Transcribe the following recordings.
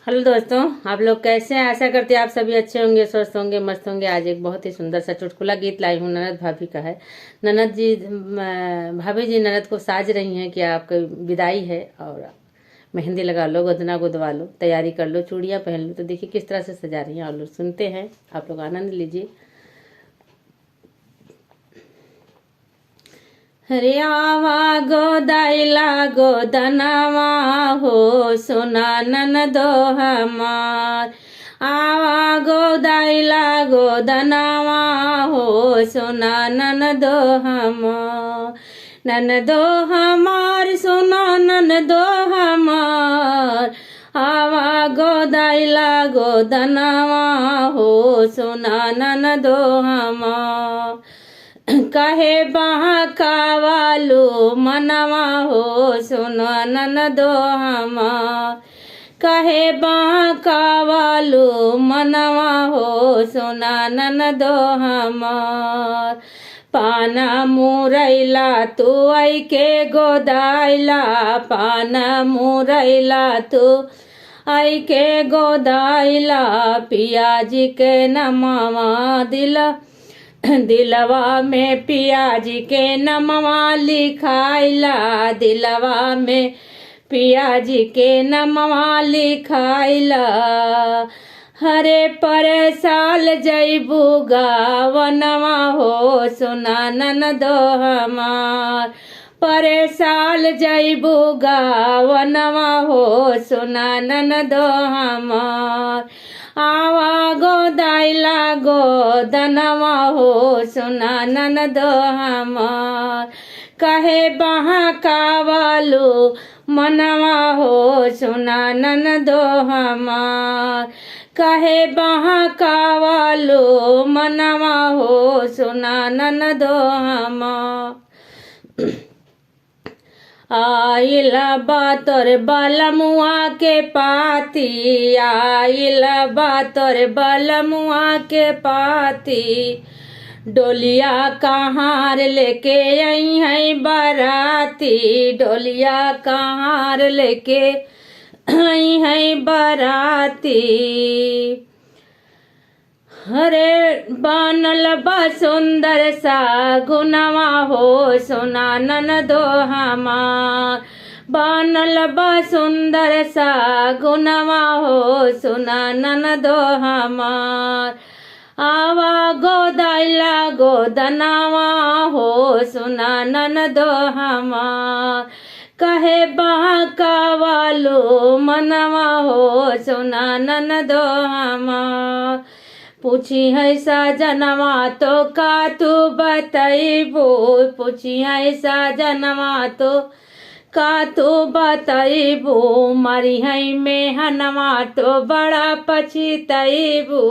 Hello दोस्तों, आप लोग कैसे हैं। आशा करते हैं आप सभी अच्छे होंगे, स्वस्थ होंगे, मस्त होंगे। आज एक बहुत ही सुंदर सा चुटकुला गीत लाई हूँ, ननद भाभी का है। ननद जी भाभी जी ननद को साज रही हैं कि आपकी विदाई है और मेहंदी लगा लो, गोदना गुदवा लो, तैयारी कर लो, चूड़ियाँ पहन लो। तो देखिए किस तरह से सजा रही हैं। आप लोग सुनते हैं, आप लोग आनंद लीजिए। हरे आवा गोदाइला गोदनवा हो, सुना ननदो हमार। आवा गोदाइला गोदनवा हो, सुना ननदो हमार। ननदो हमार, सुना ननदो हमार। आवा गोदाइला गोदनवा हो, सुना ननदो हमार। कहे बहकावालू मनवा हो, सुनो ननदो हमार। कहे बहकावालू मनवा हो, सुना ननदो हमार। पाना मुरैला तू आई के गोदाइला, पाना मुरैला तू आई के गोदाइला। पियाजी के नमवा दिलवा में पियाजी के नमवा लिखाइला। दिलवा में पियाजी के नमवा लिखाइला। हरे पर साल जैबू गावनवा हो, सुना ननदो हमार। पर साल जैबू गावनवा हो, सुना ननदो हमार। आवा गोदाइला गोदनवा हो, सुना ननदो हमार। कहे बहकावालू मनवा हो, सुना ननदो हमार। कहे बहकावालू मनवा हो, सुना ननदो हमार। आइला बातोर बलमुआ के पाती, आइला बातोर बलमुआ के पाती। डोलिया कहाँ लेके आई है बाराती, डोलिया कहाँ लेके आई है बाराती। हरे बनल बा सुंदर सा गुनवा हो, सुना ननदो हमार। बनल बा सुंदर सा गुनवा हो, सुना ननदो हमार। आवा गोदाइला गोदनवा हो, सुना ननदो हमार। कहे बहकावालू मनवा हो, सुना ननदो हमार। पूछी है साजनवा तो का तू बतैबो, पूछी है साजनवा तो का तू बतैबो। मरी है मेहनवा तो बड़ा पछितैबो,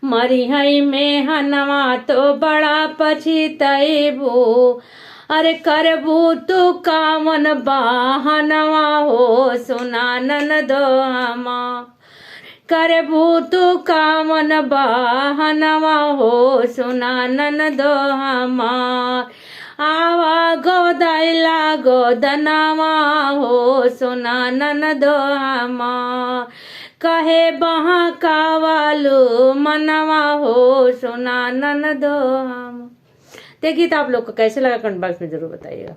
मरी है मेहनवा तो बड़ा पछितैबो। अरे करबू तू कामन बहनवा हो, सुना ननदो हमार। करबू तू कामन बहनवा हो, सुना ननदो हमार। आवा गोदाइला गोदनवा हो, सुना ननदो हमार। कहे बहकावालू मनवा हो, सुना ननदो हमार। देखिए तो आप लोग को कैसे लगा, कमेंट बॉक्स में जरूर बताइएगा।